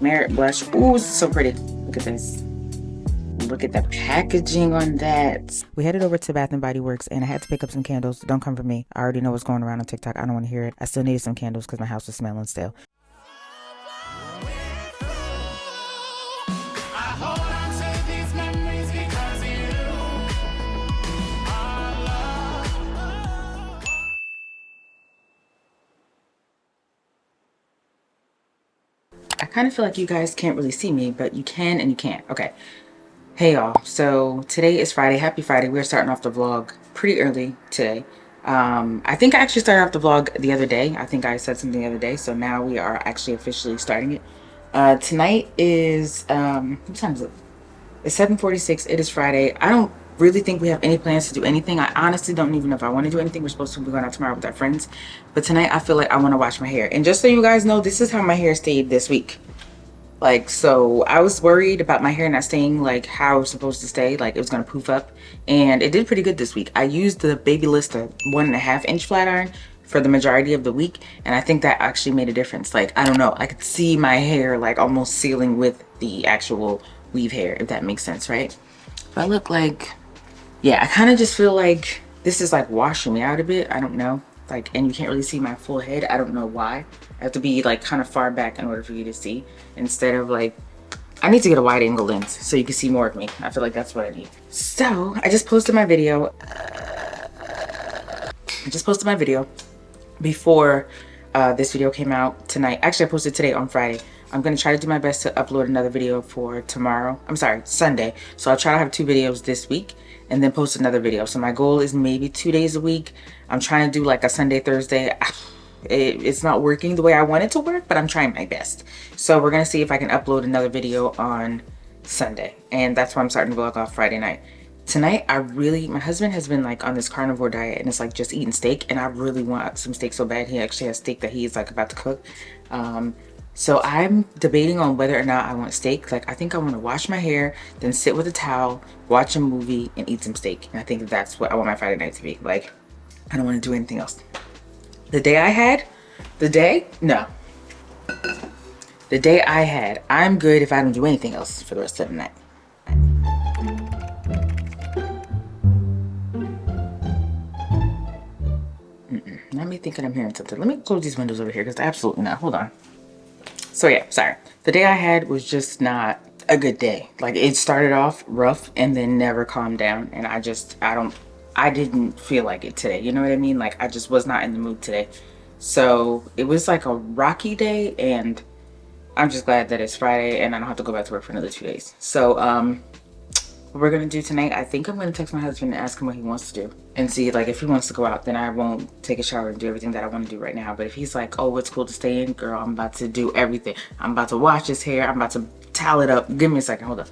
Merit blush. Ooh, it's so pretty. Look at this. Look at the packaging on that. We headed over to Bath and Body Works and I had to pick up some candles. Don't come for me. I already know what's going around on TikTok. I don't want to hear it. I still needed some candles because my house was smelling still. I kind of feel like you guys can't really see me, but you can and you can't. Okay. Hey y'all. So today is Friday. Happy Friday. We're starting off the vlog pretty early today. I think I actually started off the vlog the other day. I think I said something the other day. So now we are actually officially starting it. Tonight is, what time is it? It's 7:46. It is Friday. I don't really think we have any plans to do anything. I honestly don't even know if I want to do anything. We're supposed to be going out tomorrow with our friends. But tonight I feel like I want to wash my hair. And just so you guys know, this is how my hair stayed this week. Like, so I was worried about my hair not staying like how it's supposed to stay, like it was gonna poof up, and it did pretty good this week. I used the Babyliss 1.5-inch flat iron for the majority of the week, and I think that actually made a difference. Like, I don't know, I could see my hair like almost sealing with the actual weave hair, if that makes sense, right? But I look like, yeah, I kind of just feel like this is like washing me out a bit. I don't know, like, and you can't really see my full head. I don't know why. I have to be like kind of far back in order for you to see, instead of like, I need to get a wide angle lens so you can see more of me. I feel like that's what I need. So I just posted my video. Before this video came out tonight. Actually, I posted today on Friday. I'm gonna try to do my best to upload another video for tomorrow. I'm sorry, Sunday. So I'll try to have 2 videos this week and then post another video. So my goal is maybe 2 days a week. I'm trying to do like a Sunday, Thursday. It's not working the way I want it to work, but I'm trying my best. So we're gonna see if I can upload another video on Sunday, and that's why I'm starting to vlog off Friday night. Tonight, my husband has been like on this carnivore diet, and it's like just eating steak, and I really want some steak so bad. He actually has steak that he's like about to cook. So I'm debating on whether or not I want steak. Like, I think I want to wash my hair, then sit with a towel, watch a movie, and eat some steak. And I think that's what I want my Friday night to be. Like, I don't want to do anything else. The day I had, I'm good if I don't do anything else for the rest of the night. Let me think that I'm hearing something. Let me close these windows over here because absolutely not. Hold on. So yeah, sorry. The day I had was just not a good day. Like, it started off rough and then never calmed down. And I didn't feel like it today. You know what I mean? Like, I just was not in the mood today. So it was like a rocky day, and I'm just glad that it's Friday and I don't have to go back to work for another 2 days. So what we're gonna do tonight, I think I'm gonna text my husband and ask him what he wants to do, and see, like, if he wants to go out, then I won't take a shower and do everything that I want to do right now. But if he's like, oh, it's cool to stay in, girl, I'm about to do everything. I'm about to wash his hair, I'm about to towel it up. Give me a second, hold up.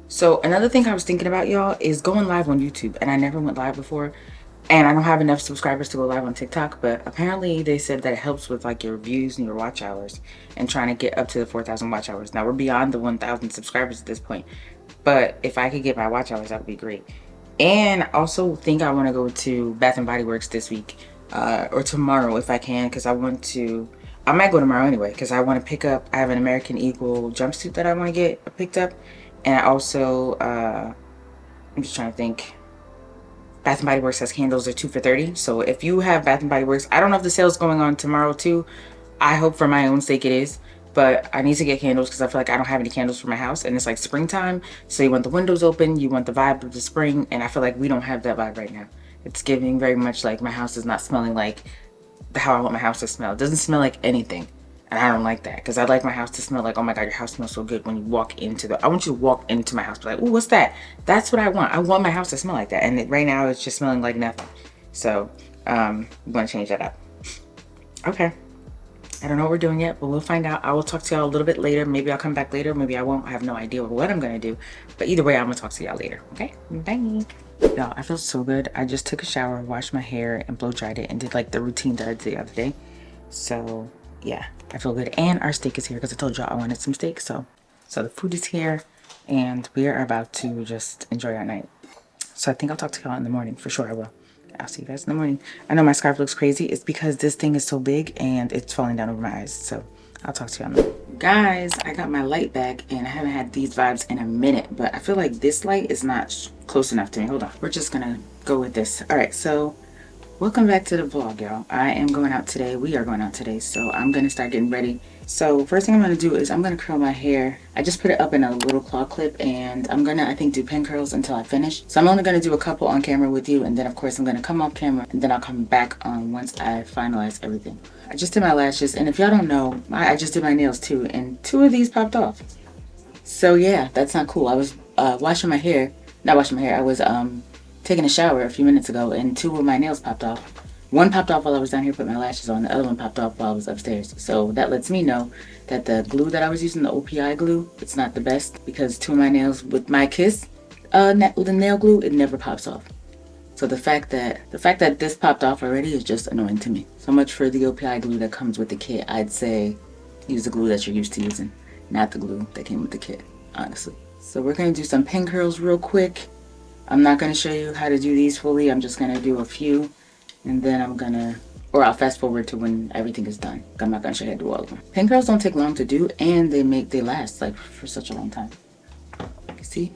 So another thing I was thinking about, y'all, is going live on YouTube. And I never went live before, and I don't have enough subscribers to go live on TikTok, but apparently they said that it helps with like your views and your watch hours and trying to get up to the 4,000 watch hours. Now we're beyond the 1,000 subscribers at this point, but if I could get my watch hours, that would be great. And I also think I want to go to Bath and Body Works this week, or tomorrow if I can, because I might go tomorrow anyway, because I want to pick up, I have an American Eagle jumpsuit that I want to get picked up. And I also, I'm just trying to think, Bath and Body Works has candles. They're 2 for $30. So if you have Bath and Body Works, I don't know if the sale's going on tomorrow too. I hope for my own sake it is. But I need to get candles because I feel like I don't have any candles for my house. And it's like springtime. So you want the windows open. You want the vibe of the spring. And I feel like we don't have that vibe right now. It's giving very much like my house is not smelling like how I want my house to smell. It doesn't smell like anything. And I don't like that, because I like my house to smell like, oh my God, your house smells so good when you walk into I want you to walk into my house, be like, oh, what's that? That's what I want. I want my house to smell like that. And right now it's just smelling like nothing. So I'm going to change that up. Okay. I don't know what we're doing yet, but we'll find out. I will talk to y'all a little bit later. Maybe I'll come back later. Maybe I won't. I have no idea what I'm going to do. But either way, I'm going to talk to y'all later. Okay? Bye. Y'all, I feel so good. I just took a shower, washed my hair, and blow dried it, and did like the routine that I did the other day. So yeah, I feel good. And our steak is here because I told y'all I wanted some steak. So the food is here, and we are about to just enjoy our night. So I think I'll talk to y'all in the morning. For sure I will. I'll see you guys in the morning. I know my scarf looks crazy. It's because this thing is so big and it's falling down over my eyes. So I'll talk to you on that. Guys, I got my light back and I haven't had these vibes in a minute, but I feel like this light is not close enough to me. Hold on. We're just gonna go with this. All right, so welcome back to the vlog, y'all. I am going out today. We are going out today, so I'm gonna start getting ready. So first thing I'm gonna do is I'm gonna curl my hair. I just put it up in a little claw clip, and I'm gonna, I think, do pin curls until I finish. So I'm only gonna do a couple on camera with you, and then of course I'm gonna come off camera, and then I'll come back on once I finalize everything. I just did my lashes, and if y'all don't know, I just did my nails too, and 2 of these popped off. So yeah, that's not cool. I was washing my hair, not washing my hair. I was taking a shower a few minutes ago, and 2 of my nails popped off. One popped off while I was down here putting my lashes on. The other one popped off while I was upstairs. So that lets me know that the glue that I was using, the OPI glue, it's not the best, because 2 of my nails with my Kiss the nail glue, it never pops off. So the fact that this popped off already is just annoying to me. So much for the OPI glue that comes with the kit. I'd say use the glue that you're used to using, not the glue that came with the kit, honestly. So we're gonna do some pin curls real quick. I'm not going to show you how to do these fully. I'm just going to do a few, and then I'll fast forward to when everything is done. I'm not going to show you how to do all of them. Pin curls don't take long to do, and they last like for such a long time. You see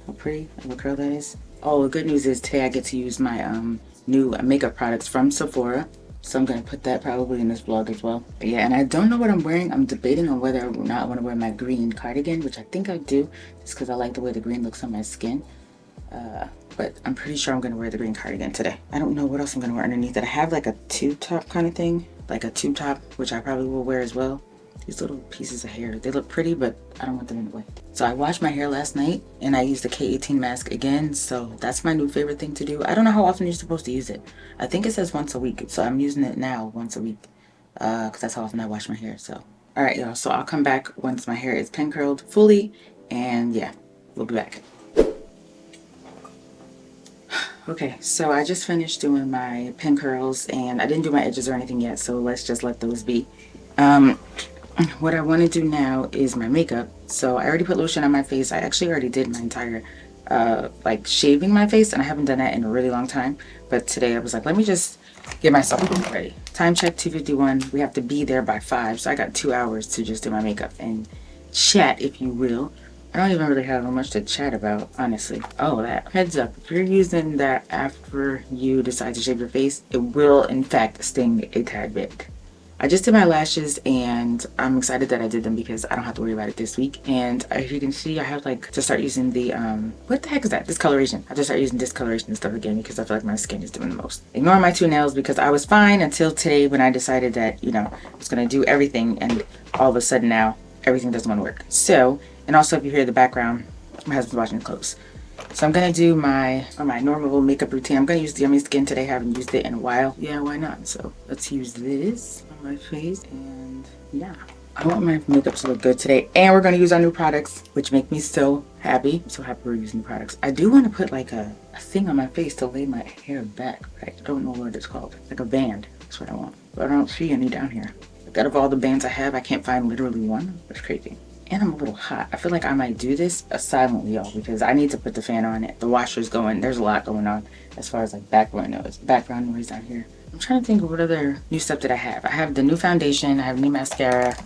how pretty of a curl that is? Oh, the good news is today I get to use my new makeup products from Sephora. So I'm going to put that probably in this vlog as well. But yeah, and I don't know what I'm wearing. I'm debating on whether or not I want to wear my green cardigan, which I think I do, just because I like the way the green looks on my skin. But I'm pretty sure I'm going to wear the green cardigan today. I don't know what else I'm going to wear underneath it. I have like a tube top kind of thing, like a tube top, which I probably will wear as well. These little pieces of hair, they look pretty, but I don't want them in the way. So I washed my hair last night, and I used the K18 mask again, so that's my new favorite thing to do. I don't know how often you're supposed to use it. I think it says once a week, so I'm using it now once a week, because that's how often I wash my hair. So all right, y'all, so I'll come back once my hair is pin curled fully, and yeah, we'll be back. Okay, so I just finished doing my pin curls, and I didn't do my edges or anything yet, so let's just let those be. What I want to do now is my makeup. So I already put lotion on my face. I actually already did my entire like shaving my face, and I haven't done that in a really long time. But today I was like, let me just get myself ready. Time check 2:51. We have to be there by 5, so I got 2 hours to just do my makeup and chat, if you will. I don't even really have much to chat about, honestly. Oh, that heads up. If you're using that after you decide to shave your face, it will, in fact, sting a tad bit. I just did my lashes, and I'm excited that I did them because I don't have to worry about it this week. And as you can see, I have like to start using the, what the heck is that? Discoloration. I have to start using discoloration and stuff again because I feel like my skin is doing the most. Ignore my 2 nails because I was fine until today when I decided that, you know, I was going to do everything, and all of a sudden now everything doesn't want to work. So, and also if you hear the background, my husband's washing clothes. So I'm going to do my normal makeup routine. I'm going to use the Yummy Skin today. I haven't used it in a while. Yeah, why not? So let's use this on my face, and yeah. I want my makeup to look good today, and we're going to use our new products, which make me so happy. I'm so happy we're using new products. I do want to put like a thing on my face to lay my hair back, but I don't know what it's called. Like a band. That's what I want. But I don't see any down here. Like out of all the bands I have, I can't find literally one. That's crazy. And I'm a little hot. I feel like I might do this silently, y'all, because I need to put the fan on it. The washer's going. There's a lot going on as far as like background noise down here. I'm trying to think of what other new stuff that I have. I have the new foundation. I have new mascara.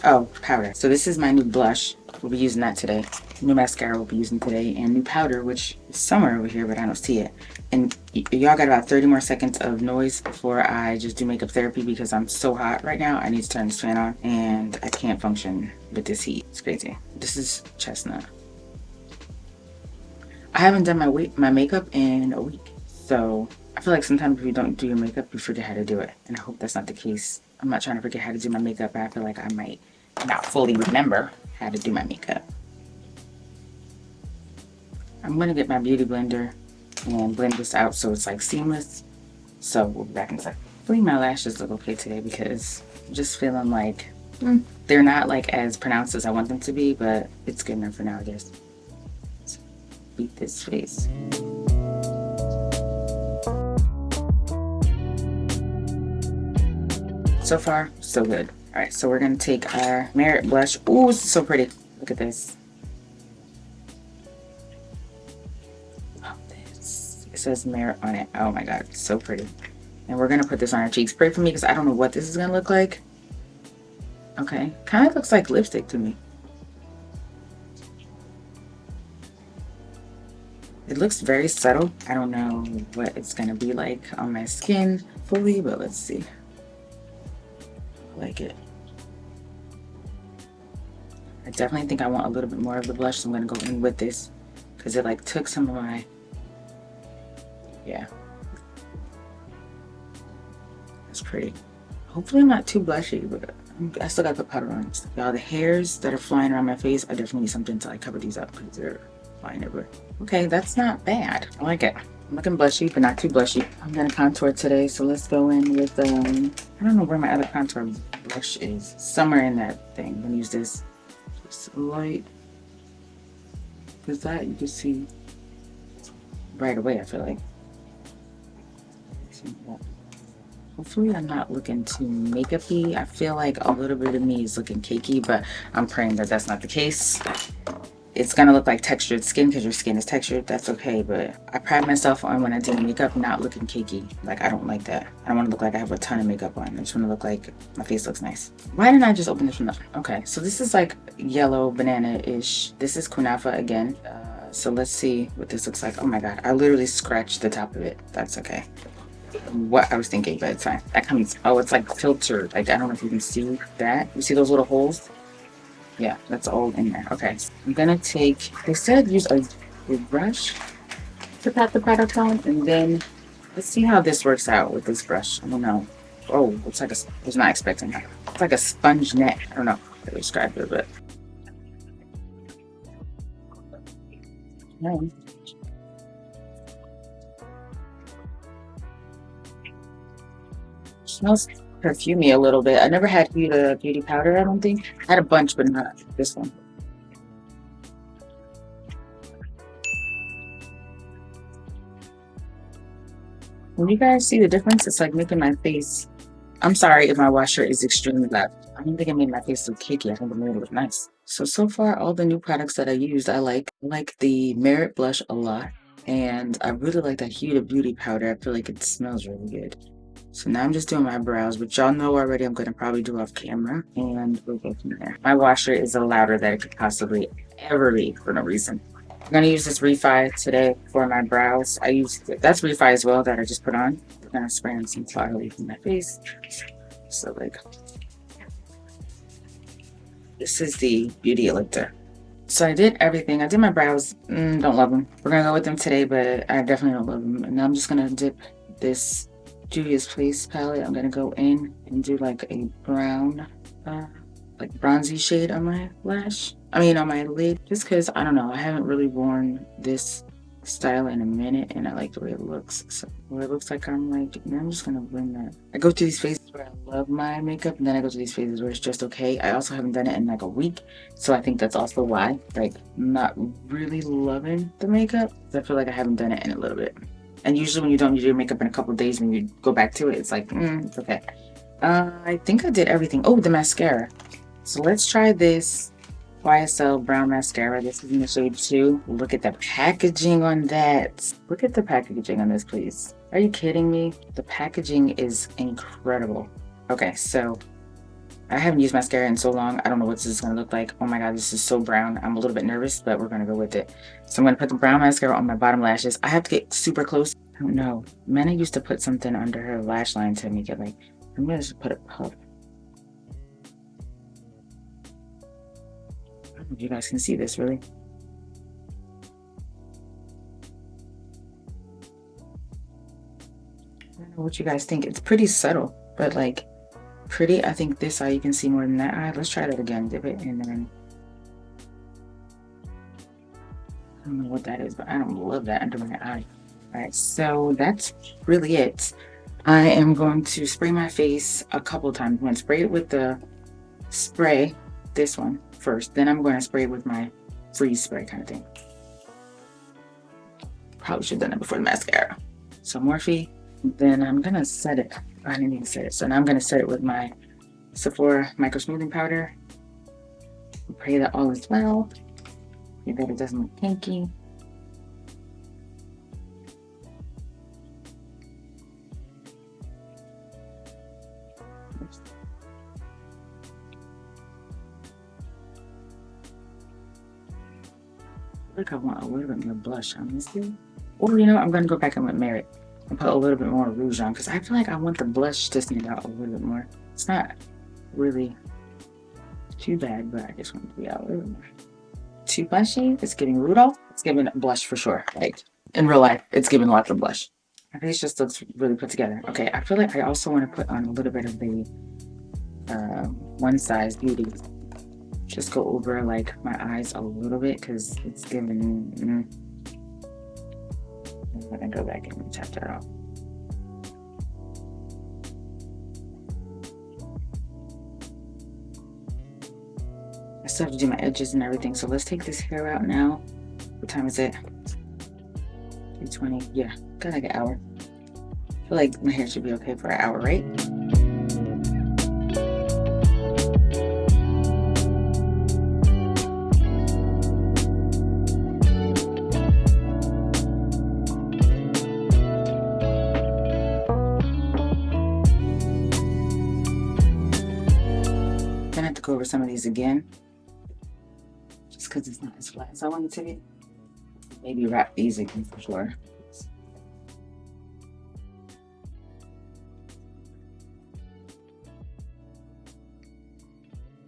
Oh, powder. So this is my new blush. We'll be using that today. New mascara we'll be using today, and new powder, which is somewhere over here, but I don't see it. And y'all got about 30 more seconds of noise before I just do makeup therapy because I'm so hot right now. I need to turn this fan on, and I can't function with this heat. It's crazy. This is chestnut. I haven't done my makeup in a week, so I feel like sometimes if you don't do your makeup, you forget how to do it, and I hope that's not the case. I'm not trying to forget how to do my makeup, but I feel like I might not fully remember how to do my makeup. I'm gonna get my beauty blender and blend this out so it's like seamless. So we'll be back in a sec. I believe my lashes look okay today because I'm just feeling like they're not like as pronounced as I want them to be, but it's good enough for now, I guess. Let's beat this face. So far, so good. All right, so we're gonna take our Merit blush. Ooh, this is so pretty. Look at this. Oh, this is says merit on it. Oh my god, so pretty. And we're gonna put this on our cheeks. Pray for me because I don't know what this is gonna look like. Okay, kind of looks like lipstick to me. It looks very subtle. I don't know what it's gonna be like on my skin fully, but let's see. I like it. I definitely think I want a little bit more of the blush, so I'm gonna go in with this because it like took some of my, yeah. That's pretty. Hopefully I'm not too blushy, but I still gotta put powder on. Y'all, the hairs that are flying around my face, I definitely need something to like cover these up because they're flying everywhere. Okay, that's not bad. I like it. I'm looking blushy, but not too blushy. I'm gonna contour today, so let's go in with, I don't know where my other contour brush is. Somewhere in that thing. I'm gonna use this. Just light. Because that you can see right away, I feel like. Hopefully I'm not looking too makeup-y. I feel like a little bit of me is looking cakey, but I'm praying that that's not the case. It's gonna look like textured skin because your skin is textured. That's okay, but I pride myself on when I do makeup not looking cakey. Like, I don't like that. I don't want to look like I have a ton of makeup on. I just want to look like my face looks nice. Why didn't I just open this from the... Okay, so this is like yellow banana-ish. This is Kunafa again. So let's see what this looks like. Oh my god, I literally scratched the top of it. That's okay. What I was thinking, but it's fine. That comes... Oh, it's like filtered. Like, I don't know if you can see that. You see those little holes? Yeah, that's all in there. Okay, so I'm gonna take, they said use a brush to pat the product on, and then let's see how this works out with this brush. I don't know. Oh, looks like I was not expecting that. It's like a sponge net. I don't know how to describe it, but yeah. Smells perfumey a little bit. I never had Huda beauty powder, I don't think. I had a bunch, but not this one. When you guys see the difference, it's like making my face... I'm sorry if my washer is extremely loud. I don't think it made my face look cakey. I think it made it look nice. So far, all the new products that I used, I like. I like the Merit blush a lot. And I really like that Huda beauty powder. I feel like it smells really good. So now I'm just doing my brows, which y'all know already I'm going to probably do off camera. And we'll go from there. My washer is the louder that it could possibly ever be for no reason. I'm going to use this Refi today for my brows. That's Refi as well that I just put on. I'm going to spray on some flour in my face. So like, this is the Beauty Elixir. So I did everything. I did my brows. Don't love them. We're going to go with them today, but I definitely don't love them. And now I'm just going to dip this Juvia's Place palette. I'm going to go in and do like a brown, like bronzy shade on my lash. On my lid, just because I don't know, I haven't really worn this style in a minute and I like the way it looks. So where it looks like I'm just gonna blend that. I go through these phases where I love my makeup, and then I go through these phases where it's just okay. I also haven't done it in like a week, so I think that's also why, like, I'm not really loving the makeup. I feel like I haven't done it in a little bit. And usually when you don't do your makeup in a couple of days, when you go back to it, it's like, it's okay. I think I did everything. Oh, the mascara. So let's try this YSL brown mascara. This is in the shade 2. Look at the packaging on that. Look at the packaging on this, please. Are you kidding me? The packaging is incredible. Okay, so I haven't used mascara in so long. I don't know what this is going to look like. Oh my god, this is so brown. I'm a little bit nervous, but we're going to go with it. So I'm going to put the brown mascara on my bottom lashes. I have to get super close. I don't know. Manna used to put something under her lash line to make it like... I'm going to just put a puff. I don't know if you guys can see this, really. I don't know what you guys think. It's pretty subtle, but like pretty. I think this eye you can see more than that eye. Let's try that again. Dip it and then... I don't know what that is, but I don't love that under my eye. Alright, so that's really it. I am going to spray my face a couple times. I'm going to spray it with the spray, this one first. Then I'm going to spray it with my freeze spray kind of thing. Probably should have done it before the mascara. So Morphe. Then I'm going to set it. I didn't even set it. So now I'm going to set it with my Sephora Micro Smoothing Powder. Pray that all is well. Pray that it doesn't look kinky. Like I want a little bit more blush on this thing. Or you know, I'm gonna go back in with Merit and put a little bit more rouge on because I feel like I want the blush to stand out a little bit more. It's not really too bad, but I just want it to be out a little bit more. Too blushy. It's giving Rudolph. It's giving blush for sure. Like in real life, it's giving lots of blush. My face just looks really put together. Okay, I feel like I also want to put on a little bit of the One Size Beauty. Just go over like my eyes a little bit because it's giving. I'm gonna go back and tap that off. I still have to do my edges and everything, so let's take this hair out now. What time is it? 3:20. Yeah, got like an hour. I feel like my hair should be okay for an hour, right? Gonna have to go over some of these again, just because it's not as flat as I want it to be. Maybe wrap these again for sure.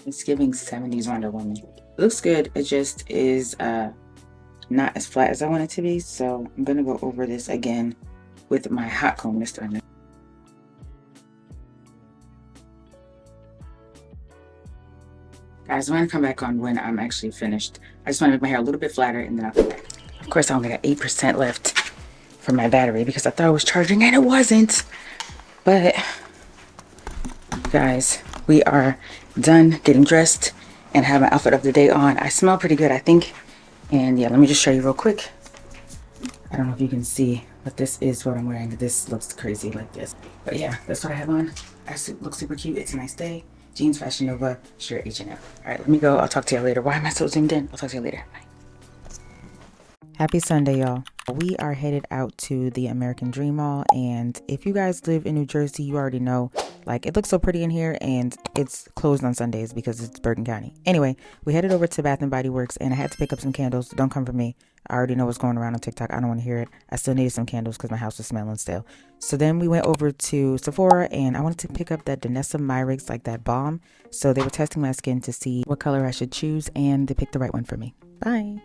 It's giving 70s Wonder Woman. It looks good. It just is not as flat as I want it to be. So I'm gonna go over this again with my hot comb this time. Guys, I'm gonna come back on when I'm actually finished. I just want to make my hair a little bit flatter and then I'll come back. Of course, I only got 8% left for my battery because I thought it was charging and it wasn't. But guys, we are done getting dressed and have my outfit of the day on. I smell pretty good, I think. And yeah, let me just show you real quick. I don't know if you can see, but this is what I'm wearing. This looks crazy like this. But yeah, that's what I have on. I look super cute. It's a nice day. Jeans, Fashion Nova, shirt, H&M. All right, let me go. I'll talk to you later. Why am I so zoomed in? I'll talk to you later. Bye. Happy Sunday, y'all. We are headed out to the American Dream Mall, and if you guys live in New Jersey, you already know, like, it looks so pretty in here, and it's closed on Sundays because it's Bergen County. Anyway, we headed over to Bath & Body Works, and I had to pick up some candles. Don't come for me. I already know what's going around on TikTok. I don't want to hear it. I still needed some candles because my house was smelling still. So then we went over to Sephora, and I wanted to pick up that Danessa Myricks, like that balm. So they were testing my skin to see what color I should choose, and they picked the right one for me. Bye.